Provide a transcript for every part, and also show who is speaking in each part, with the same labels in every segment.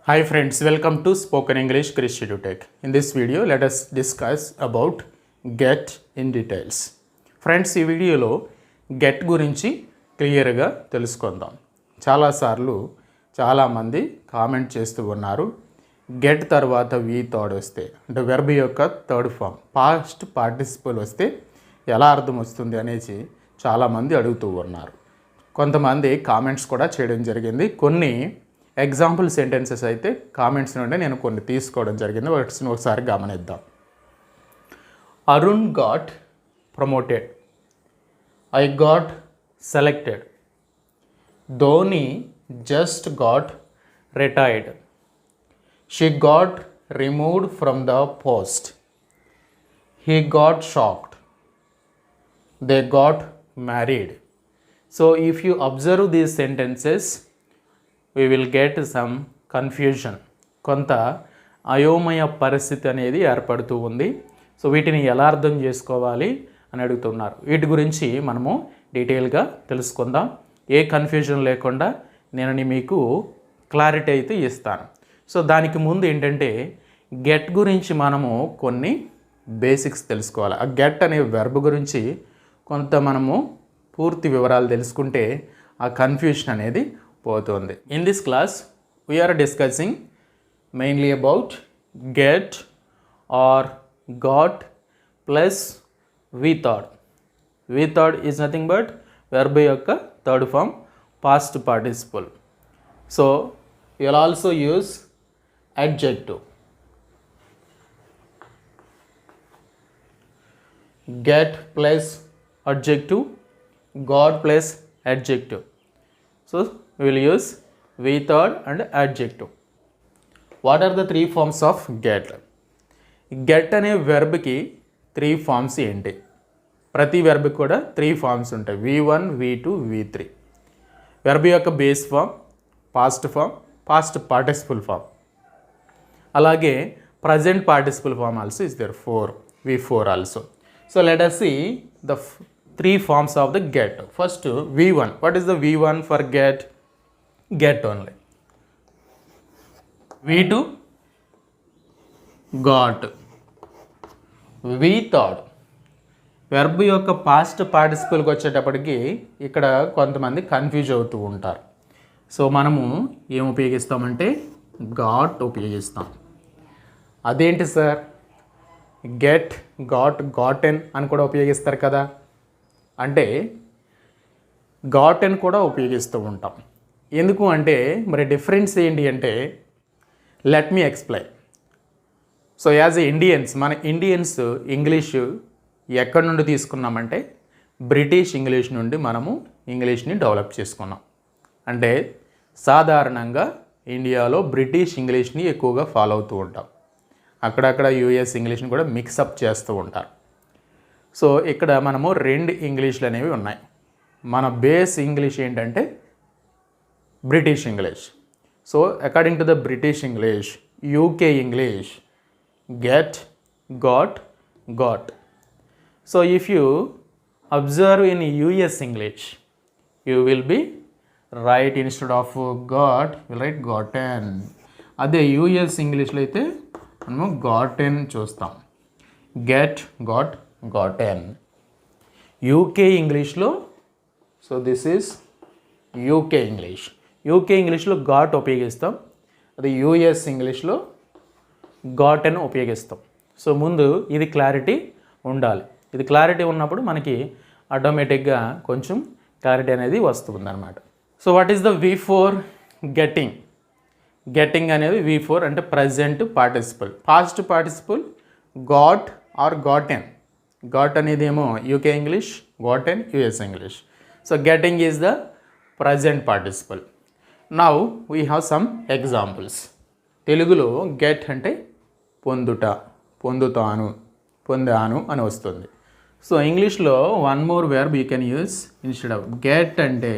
Speaker 1: Hi friends, welcome to Spoken English Chris Tech. In this video, let us discuss about get in details. Friends ఈ వీడియోలో get గురించి క్లియర్గా తెలుసుకుందాం. చాలాసార్లు చాలామంది కామెంట్ చేస్తూ ఉన్నారు, గెట్ తర్వాత వి థర్డ్ వస్తే అంటే వెర్బ్ యొక్క థర్డ్ ఫామ్ పాస్ట్ పార్టిసిపల్ వస్తే ఎలా అర్థం వస్తుంది అనేసి చాలామంది అడుగుతూ ఉన్నారు. కొంతమంది కామెంట్స్ కూడా చేయడం జరిగింది. కొన్ని ఎగ్జాంపుల్ సెంటెన్సెస్ అయితే కామెంట్స్ నుండి నేను కొన్ని తీసుకోవడం జరిగింది. వాటిని ఒకసారి గమనిద్దాం. Arun got promoted, I got selected, Dhoni just got retired, she got removed from the post, he got shocked, they got married. So if you observe these sentences we will get some confusion. కొంత అయోమయ పరిస్థితి అనేది ఏర్పడుతూ ఉంది. So వీటిని ఎలా అర్థం చేసుకోవాలి అని అడుగుతున్నారు. వీటి గురించి మనము డీటెయిల్గా తెలుసుకుందాం. ఏ కన్ఫ్యూజన్ లేకుండా నేను మీకు క్లారిటీ అయితే ఇస్తాను. సో దానికి ముందు ఏంటంటే గెట్ గురించి మనము కొన్ని బేసిక్స్ తెలుసుకోవాలి. ఆ గెట్ అనే వెర్బ్ గురించి కొంత మనము పూర్తి వివరాలు తెలుసుకుంటే ఆ కన్ఫ్యూషన్ అనేది పోతుంది. In this class we are discussing mainly about get or got plus V third. V third is nothing but verb యొక్క third form past participle. So you'll also use adjective. Get plus adjective, got plus adjective. So we will use we third and adjective. What are the three forms of get? Get అనే వెర్బ్కి 3 forms ఏంటి? ప్రతి వెర్బ్కి కూడా 3 forms ఉంటాయి. V1, V2, V3. Verb యొక్క base form, past form, past participle form. అలాగే present participle form also is there 4, V4 ఆల్సో. So let us see the 3 forms of the get. First V1. What is the V1 for get? Get only. V2 got. V third verb యొక్క past పార్టిసిపల్కి వచ్చేటప్పటికి ఇక్కడ కొంతమంది confuse అవుతూ ఉంటారు. So మనము ఏం ఉపయోగిస్తామంటే got ఉపయోగిస్తాం. అదేంటి సార్, గెట్, గాట్, గాటెన్ అని కూడా ఉపయోగిస్తారు కదా. అంటే గాటెన్ కూడా ఉపయోగిస్తూ ఉంటాం. ఎందుకు అంటే మరి డిఫరెన్స్ ఏంటి అంటే let me explain. So as a Indians, మన ఇండియన్స్ ఇంగ్లీషు ఎక్కడి నుండి తీసుకున్నామంటే బ్రిటిష్ ఇంగ్లీష్ నుండి మనము ఇంగ్లీష్ని డెవలప్ చేసుకున్నాం. అంటే సాధారణంగా ఇండియాలో బ్రిటిష్ ఇంగ్లీష్ని ఎక్కువగా ఫాలో అవుతూ ఉంటాం. అక్కడక్కడ యూఎస్ ఇంగ్లీష్ని కూడా మిక్సప్ చేస్తూ ఉంటారు. సో ఇక్కడ మనము 2 ఇంగ్లీష్లు అనేవి ఉన్నాయి. మన బేస్ ఇంగ్లీష్ ఏంటంటే British English. So according to the British English, UK English, get, got, got. So if you observe in US English, you will be right instead of got will write gotten. అదే US ఇంగ్లీష్లో అయితే మనము gotten చూస్తాం. Get, got, gotten. UK ఇంగ్లీష్లో, so this is UK English. UK ఇంగ్లీష్లో got ఉపయోగిస్తాం. అది US ఇంగ్లీష్లో గాటెన్ ఉపయోగిస్తాం. సో ముందు ఇది క్లారిటీ ఉండాలి. ఇది క్లారిటీ ఉన్నప్పుడు మనకి ఆటోమేటిక్గా కొంచెం క్లారిటీ అనేది వస్తుంది అన్నమాట. So what is the V4? Getting. Getting అనేది V4 అంటే present participle. Past participle got or gotten. Got అనేది ఏమో UK English, gotten US English. So getting is the present participle. Now we have some examples. తెలుగులో get అంటే పొందుట, పొందుతాను, పొందాను అని వస్తుంది. సో ఇంగ్లీష్లో one more verb you can use instead of get అంటే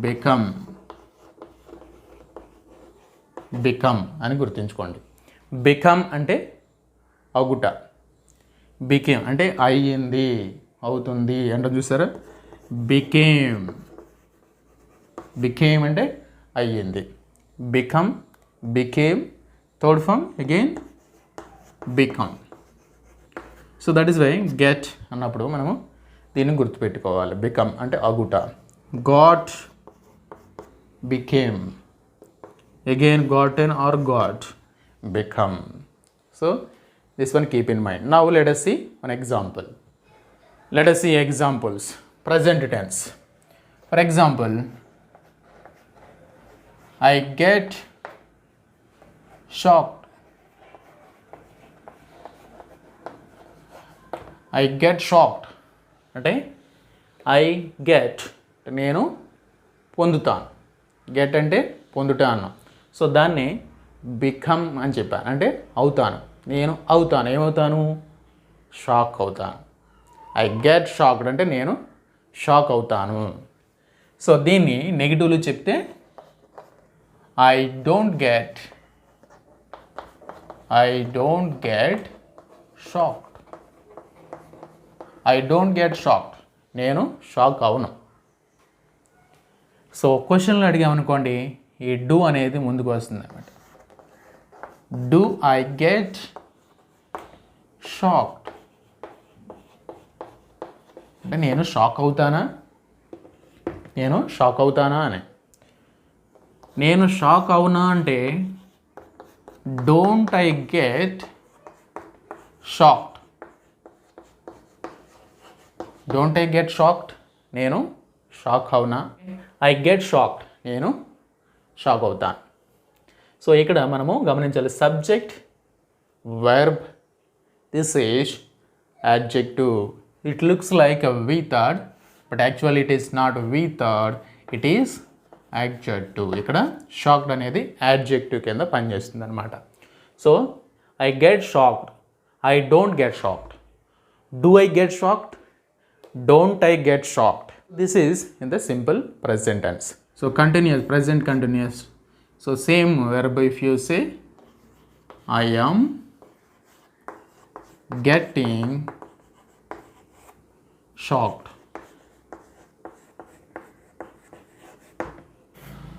Speaker 1: బికమ్. బికమ్ అని గుర్తుంచుకోండి. బికమ్ అంటే అగుట, బికేమ్ అంటే అయ్యింది, అవుతుంది అంటే చూసారా. బికేమ్, బికేమ్ అంటే అయ్యింది. Become, became, third form again become. So that is why get అన్నప్పుడు మనము దీన్ని గుర్తుపెట్టుకోవాలి. బికమ్ అంటే అగుట. Got, became, again gotten or got, become. So this one keep in mind. Now let us see one example. Let us see examples. Present tense. For example, I get shocked. I get shocked అంటే I get నేను పొందుతాను. Get అంటే పొందుతాను. So దాన్ని become అని చెప్పాను, అంటే అవుతాను. నేను అవుతాను. ఏమవుతాను? షాక్ అవుతాను. ఐ గెట్ షాక్డ్ అంటే నేను షాక్ అవుతాను. సో దీన్ని నెగిటివ్లో చెప్తే I don't get shocked. I don't get shocked, నేను షాక్ అవును. సో క్వశ్చన్లు అడిగామనుకోండి, ఈ డూ అనేది ముందుకు వస్తుంది అన్నమాట. డూ ఐ గెట్ షాక్డ్ అంటే నేను షాక్ అవుతానా, నేను షాక్ అవుతానా అని. నేను షాక్ అవునా అంటే don't I get shocked. Don't I get shocked, నేను షాక్ అవునా. ఐ గెట్ షాక్డ్, నేను షాక్ అవుతాను. సో ఇక్కడ మనము గమనించాలి, subject, verb, this is adjective. It looks like a V third, but actually it is not V third, it is adjective. ఇక్కడ shocked అనేది adjective కింద పనిచేస్తుంది అనమాట. So I get shocked, I don't get shocked. Do I get shocked, don't I get shocked. This is in the simple present tense. So continuous, present continuous. So same verb, if you say I am getting shocked.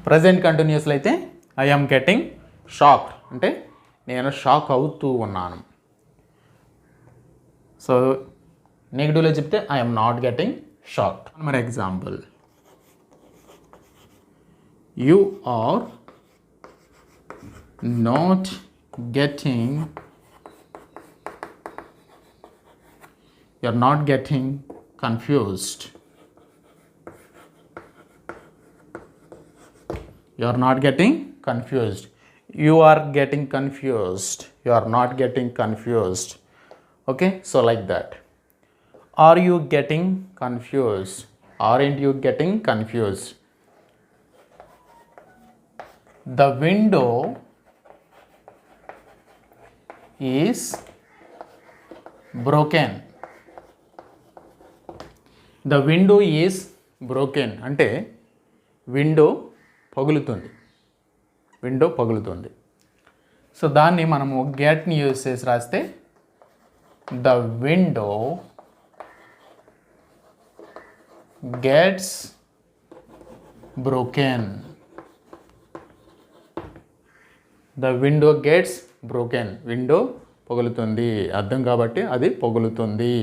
Speaker 1: Present కంటిన్యూస్లో అయితే I am getting shocked అంటే నేను shock అవుతూ ఉన్నాను. So నెగిటివ్లో చెప్తే I am not getting shocked. మరి example, you are not getting, you are not getting confused. You are not getting confused. You are getting confused. You are not getting confused. Okay, so like that. Are you getting confused? Aren't you getting confused? The window is broken. The window is broken అంటే window పగులుతుంది. Window పగులుతుంది. So దాన్ని మనము గెట్ని use చేసి రాస్తే the window gets broken. The window gets broken. Window పగులుతుంది అర్థం కాబట్టి అది పగులుతుంది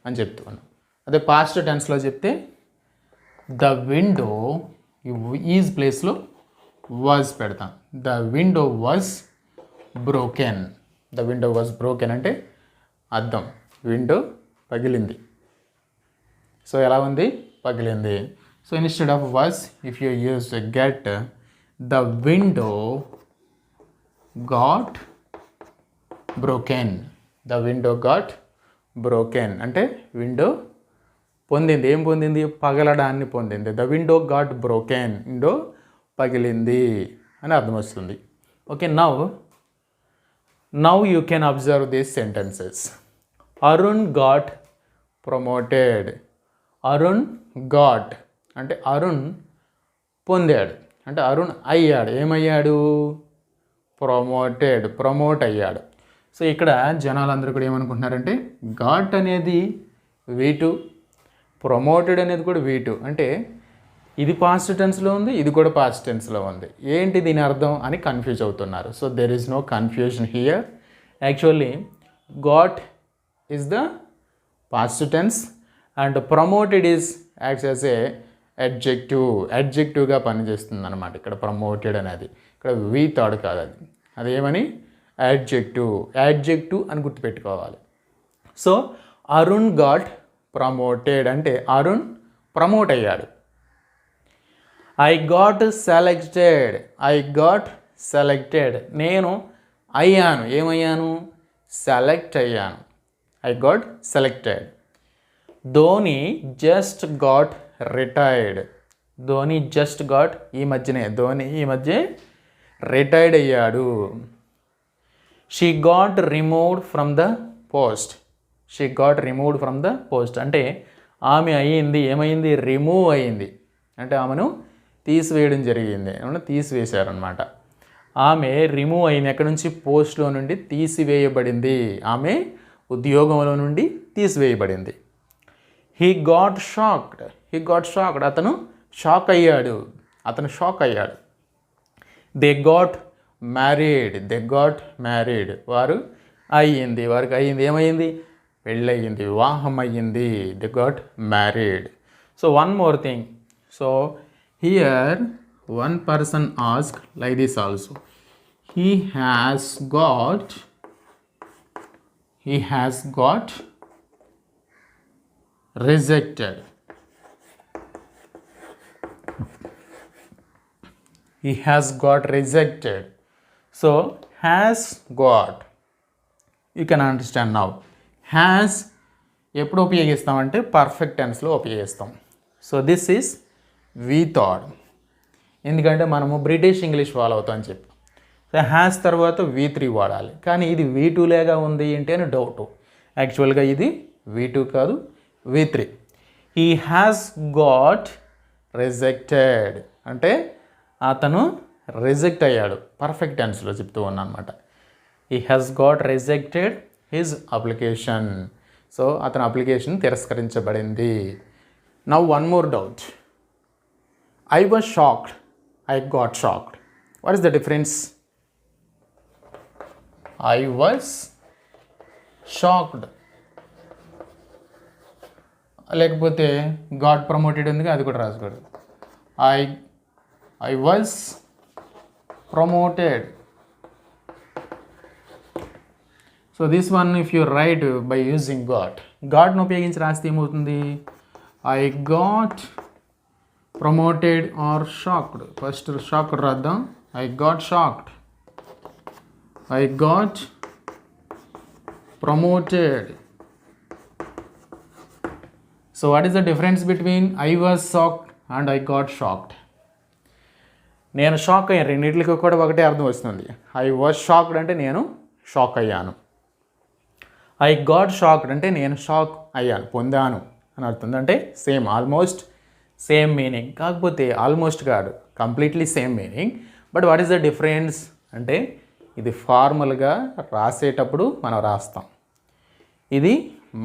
Speaker 1: అని చెప్తున్నాను. అదే పాస్ట్ టెన్స్లో చెప్తే ద విండో ఈజ్ ప్లేస్లో వాజ్ పెడతాం. The window was broken. The window was broken అంటే అర్థం విండో పగిలింది. సో ఎలా ఉంది? పగిలింది. So instead of was if you use get, the window got broken. The window got broken అంటే విండో పొందింది. ఏం పొందింది? పగలడాన్ని పొందింది. The window got broken. Window పగిలింది అని అర్థం వస్తుంది. Okay, now you can observe these sentences. Arun got promoted. Arun got అంటే అరుణ్ పొందాడు అంటే అరుణ్ అయ్యాడు. ఏమయ్యాడు? ప్రమోటెడ్. ప్రమోట్ అయ్యాడు. సో ఇక్కడ జనాలందరూ కూడా ఏమనుకుంటున్నారంటే గాట్ అనేది V2, ప్రమోటెడ్ అనేది కూడా V2 అంటే ఇది పాస్ట్ టెన్స్లో ఉంది, ఇది కూడా పాస్ట్ టెన్స్లో ఉంది. ఏంటి దీని అర్థం అని కన్ఫ్యూజ్ అవుతున్నారు. So there is no confusion here. Actually got is the past tense and promoted is acts as a అడ్జెక్టివ్గా పనిచేస్తుంది అనమాట. ఇక్కడ ప్రమోటెడ్ అనేది ఇక్కడ వి థర్డ్ కాదు, అది ఏమని యాడ్జెక్టివ్ అని గుర్తుపెట్టుకోవాలి. సో అరుణ్ గాట్ ప్రమోటెడ్ అంటే అరుణ్ ప్రమోట్ అయ్యాడు. ఐ గాట్ సెలెక్టెడ్ నేను అయ్యాను, ఏమయ్యాను, సెలెక్ట్ అయ్యాను. I got selected. Dhoni just got retired. Dhoni ఈ మధ్య రిటైర్డ్ అయ్యాడు. She got removed from the post. అంటే ఆమె ఏమైంది, రిమూవ్ అయ్యింది. అంటే ఆమెను తీసివేయడం జరిగింది, తీసివేశారనమాట. ఆమె రిమూవ్ అయింది, ఎక్కడి నుంచి, పోస్ట్లో నుండి తీసివేయబడింది. ఆమె ఉద్యోగంలో నుండి తీసివేయబడింది. He got shocked. అతను షాక్ అయ్యాడు. They got married. వారికి అయ్యింది, ఏమైంది, పెళ్ళయింది, వివాహం అయ్యింది. They got married. So one more thing. So here one person asked like this also. He has got rejected. So has got, you can understand now. Has ఎప్పుడు ఉపయోగిస్తామంటే perfect టెన్స్లో ఉపయోగిస్తాం. So this is V thought, ఎందుకంటే మనము British English follow అవుతాం అని చెప్పి. So has తర్వాత V3 వాడాలి, కానీ ఇది V2 లాగా ఉంది ఏంటి అని డౌట్. యాక్చువల్గా ఇది V2 కాదు, V3. He has got rejected అంటే అతను రిజెక్ట్ అయ్యాడు, పర్ఫెక్ట్ టెన్స్లో చెప్తూ ఉన్నాను అనమాట. He has got rejected his application. So అతని అప్లికేషన్ తిరస్కరించబడింది. Now one more doubt. I was shocked. I got shocked. What is the difference? I was shocked. లేకపోతే got promoted ఉంది, అది కూడా రాసుకోడు. I was promoted. So this one if you write by using got ను ఉపయోగించి రాస్తే ఏమవుతుంది, I got promoted or shocked. First shocked రాద్దాం. I got shocked. I got promoted. So what is the difference between I was shocked and I got shocked? నేను shock అయ్యాను, రెండింటికి కూడా ఒకటే అర్థం వస్తుంది. I was shocked అంటే నేను షాక్ అయ్యాను. I got shocked అంటే నేను షాక్ అయ్యాను, పొందాను అని అర్థం. అంటే సేమ్, ఆల్మోస్ట్ సేమ్ మీనింగ్. కాకపోతే ఆల్మోస్ట్ కాదు, completely same meaning. But what is the difference అంటే ఇది ఫార్మల్గా రాసేటప్పుడు మనం రాస్తాం, ఇది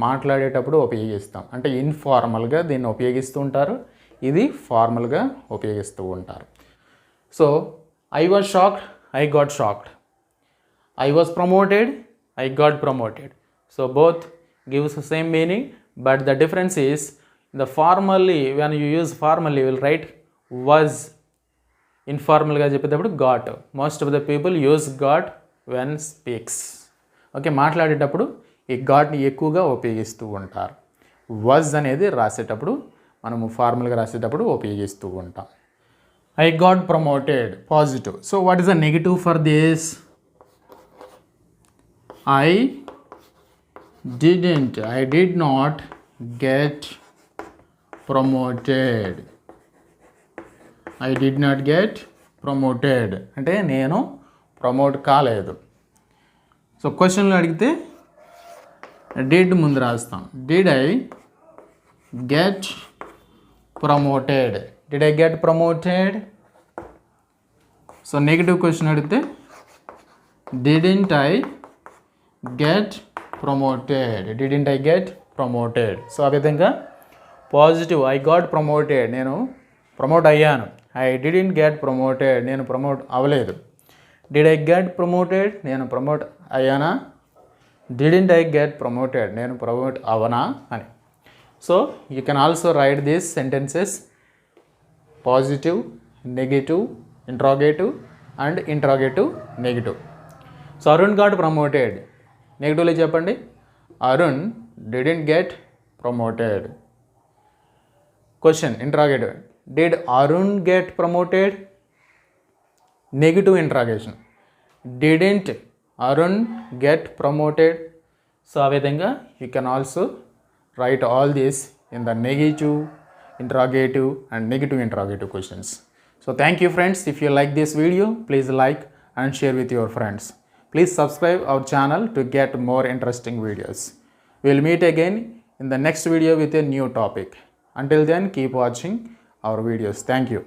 Speaker 1: మాట్లాడేటప్పుడు ఉపయోగిస్తాం. అంటే ఇన్ఫార్మల్గా దీన్ని ఉపయోగిస్తూ ఉంటారు, ఇది ఫార్మల్గా ఉపయోగిస్తూ ఉంటారు. So I was shocked, I got shocked. I was promoted, I got promoted. So both gives same meaning, but the difference is the formally, when you use formally, you will write was. ఇన్ఫార్మల్గా చెప్పేటప్పుడు got. Most of the people use got when speaks. Okay, మాట్లాడేటప్పుడు ఈ గాట్ని ఎక్కువగా ఉపయోగిస్తూ ఉంటారు. Was అనేది రాసేటప్పుడు మనము ఫార్మల్గా రాసేటప్పుడు ఉపయోగిస్తూ ఉంటాం. I got promoted, positive. So what is the negative for this? I did not get promoted. I did not get promoted అంటే నేను ప్రమోట్ కాలేదు. సో క్వశ్చన్లో అడిగితే డిడ్ ముందు రాస్తాం. Did I get promoted? Did I get promoted? So negative question అడిగితే didn't I get promoted? So ఆ విధంగా పాజిటివ్ ఐ గాట్ ప్రమోటెడ్, నేను ప్రమోట్ అయ్యాను. ఐ డిడెంట్ గెట్ ప్రమోటెడ్, నేను ప్రమోట్ అవ్వలేదు. డిడ్ ఐ గెట్ ప్రమోటెడ్, నేను ప్రమోట్ అయ్యానా? Didn't I get promoted, నేను ప్రమోట్ అవనా అని. So you can also write these sentences positive, negative, interrogative and interrogative negative. So Arun got promoted, నెగిటివ్లో చెప్పండి. Arun didn't get promoted. Question interrogative, did Arun get promoted? Negative interrogation, didn't Arun get promoted. So ఆ విధంగా you can also right all these in the negative, interrogative and negative interrogative questions. So thank you friends. If you like this video, please like and share with your friends. Please subscribe our channel to get more interesting videos. We will meet again in the next video with a new topic. Until then, keep watching our videos. Thank you.